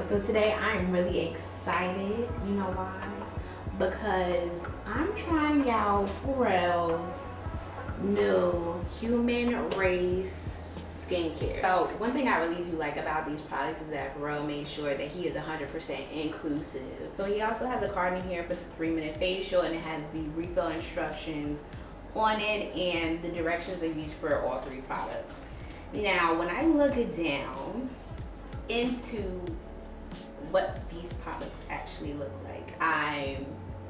So today I'm really excited. You know why? Because I'm trying out Pharrell's new Humanrace skincare. So one thing I really do like about these products is that Pharrell made sure that he is 100% inclusive. So he also has a card in here for the 3-minute facial, and it has the refill instructions on it, and the directions are used for all 3 products. Now, when I look down into what these products actually look like, I'm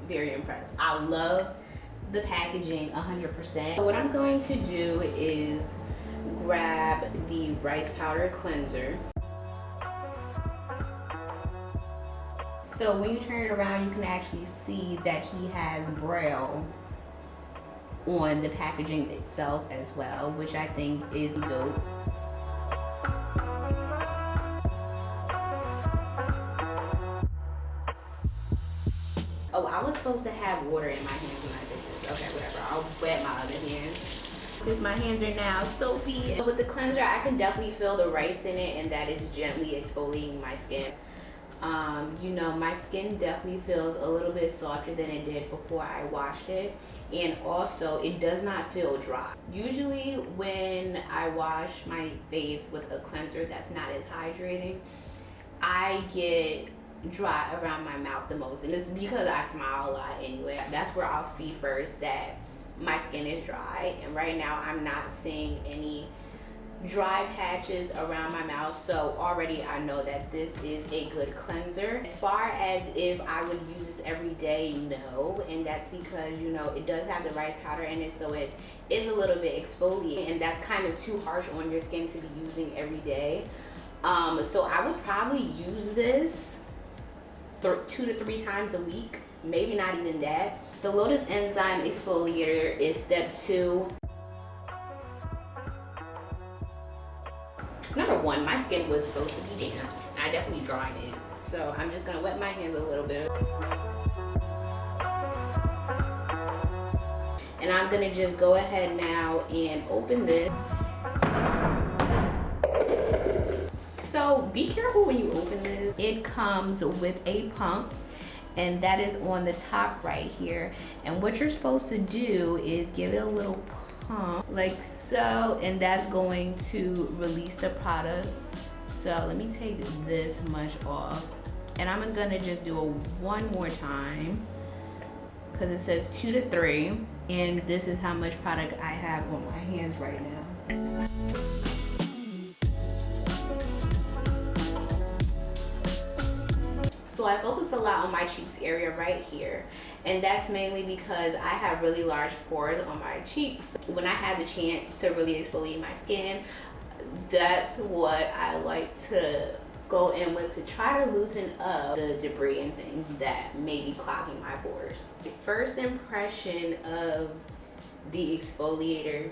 very impressed. I love the packaging 100%. So what I'm going to do is grab the rice powder cleanser. So when you turn it around, you can actually see that he has Braille on the packaging itself as well, which I think is dope. Oh, I was supposed to have water in my hands when I did this. Okay, whatever. I'll wet my other hand. Because my hands are now soapy. With the cleanser, I can definitely feel the rice in it, and that is gently exfoliating my skin. You know, my skin definitely feels a little bit softer than it did before I washed it. And also, it does not feel dry. Usually when I wash my face with a cleanser that's not as hydrating, I get dry around my mouth the most, and it's because I smile a lot anyway. That's where I'll see first that my skin is dry, and right now I'm not seeing any dry patches around my mouth, so already I know that this is a good cleanser. As far as if I would use this every day, no, and that's because, you know, it does have the rice powder in it, so it is a little bit exfoliating, and that's kind of too harsh on your skin to be using every day. So I would probably use this 2 to 3 times a week, maybe not even that. The Lotus Enzyme Exfoliator is step 2. Number 1, my skin was supposed to be damp, and I definitely dried it. So I'm just gonna wet my hands a little bit. And I'm gonna just go ahead now and open this. So be careful when you open this. It comes with a pump, and that is on the top right here. And what you're supposed to do is give it a little pump like so, and that's going to release the product. So let me take this much off, and I'm gonna just do it one more time because it says 2 to 3, and this is how much product I have on my hands right now. So I focus a lot on my cheeks area right here, and that's mainly because I have really large pores on my cheeks. When I have the chance to really exfoliate my skin, that's what I like to go in with to try to loosen up the debris and things that may be clogging my pores. The first impression of the exfoliator.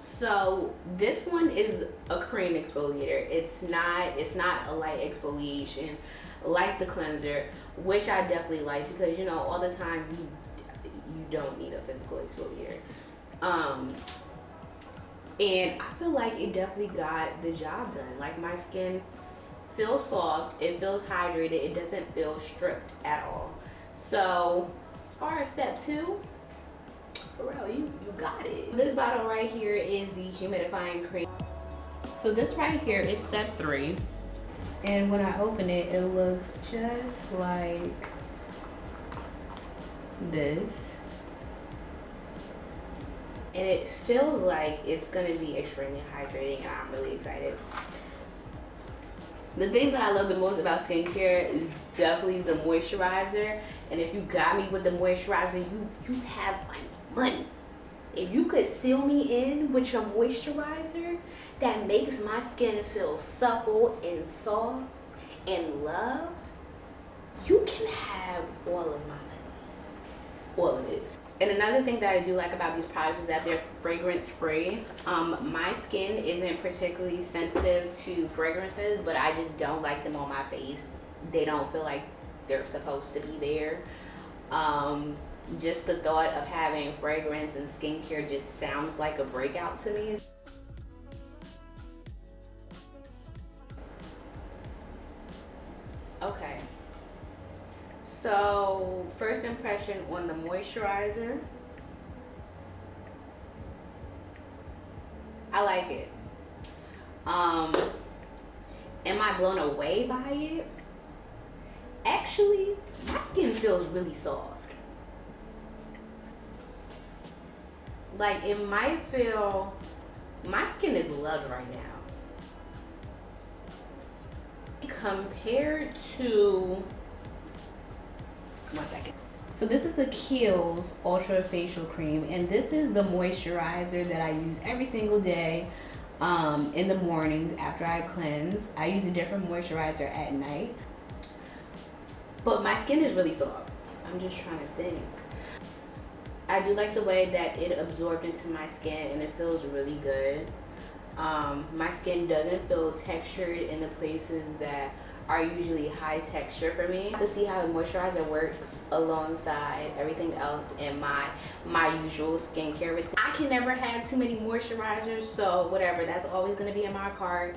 So this one is a cream exfoliator. It's not a light exfoliation like the cleanser, which I definitely like because, you know, all the time you don't need a physical exfoliator. And I feel like it definitely got the job done. Like, my skin feels soft, it feels hydrated, it doesn't feel stripped at all. So as far as step 2, Pharrell, you got it. This bottle right here is the Humidifying Cream. So this right here is step 3. And when I open it, it looks just like this. And it feels like it's gonna be extremely hydrating, and I'm really excited. The thing that I love the most about skincare is definitely the moisturizer. And if you got me with the moisturizer, you have my money. If you could seal me in with your moisturizer that makes my skin feel supple and soft and loved, you can have all of my money. All of it. And another thing that I do like about these products is that they're fragrance free. My skin isn't particularly sensitive to fragrances, but I just don't like them on my face. They don't feel like they're supposed to be there. Just the thought of having fragrance and skincare just sounds like a breakout to me. So first impression on the moisturizer, I like it. Am I blown away by it? Actually, my skin feels really soft. Like, it might feel, my skin is loved right now. Compared to, one second. So this is the Kiehl's Ultra Facial Cream, and this is the moisturizer that I use every single day in the mornings after I cleanse. I use a different moisturizer at night. But my skin is really soft. I'm just trying to think. I do like the way that it absorbed into my skin and it feels really good. My skin doesn't feel textured in the places that are usually high texture for me. To see how the moisturizer works alongside everything else in my usual skincare routine. I can never have too many moisturizers, so whatever, that's always gonna be in my cart.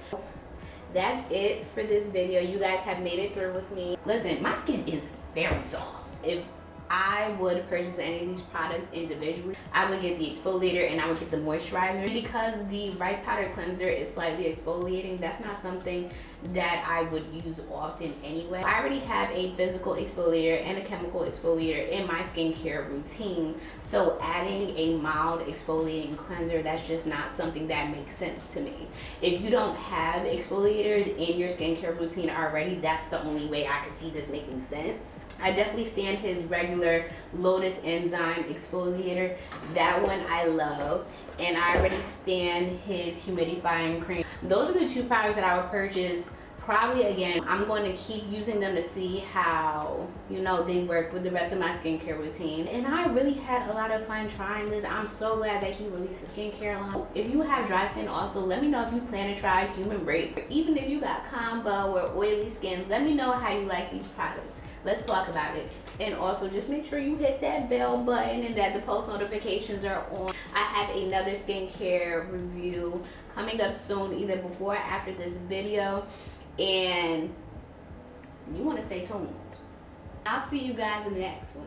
That's it for this video. You guys have made it through with me. Listen, my skin is very soft. If I would purchase any of these products individually, I would get the exfoliator and I would get the moisturizer. Because the rice powder cleanser is slightly exfoliating, that's not something that I would use often anyway. I already have a physical exfoliator and a chemical exfoliator in my skincare routine, so adding a mild exfoliating cleanser, that's just not something that makes sense to me. If you don't have exfoliators in your skincare routine already, that's the only way I could see this making sense. I definitely stand his regular Lotus Enzyme exfoliator. That one I love. And I already stand his Humidifying Cream. Those are the two products that I would purchase. Probably, again, I'm going to keep using them to see how, you know, they work with the rest of my skincare routine. And I really had a lot of fun trying this. I'm so glad that he released a skincare line. If you have dry skin also, let me know if you plan to try Humanrace. Even if you got combo or oily skin, let me know how you like these products. Let's talk about it. And also just make sure you hit that bell button and that the post notifications are on. I have another skincare review coming up soon, either before or after this video. And you want to stay tuned. I'll see you guys in the next one.